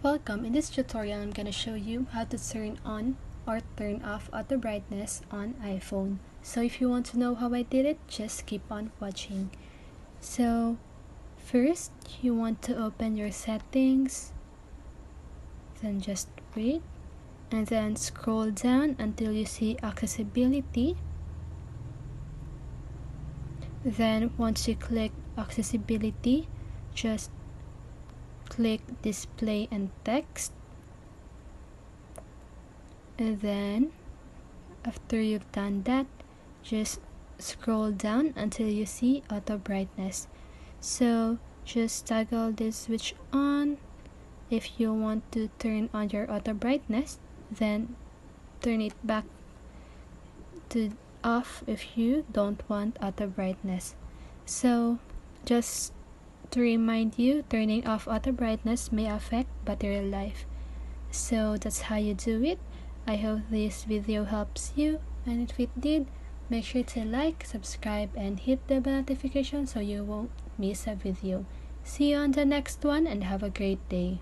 Welcome. In this tutorial, I'm going to show you how to turn on or turn off auto brightness on iPhone. So if you want to know how I did it, just keep on watching. So first, you want to open your settings, then just wait, and then scroll down until you see accessibility. Then once you click accessibility, just click display and text, and then after you've done that, just scroll down until you see auto brightness. So just toggle this switch on if you want to turn on your auto brightness, then turn it back to off if you don't want auto brightness. So just to remind you, turning off auto brightness may affect battery life. So that's how you do it. I hope this video helps you, and if it did, make sure to like, subscribe, and hit the bell notification so you won't miss a video. See you on the next one and have a great day.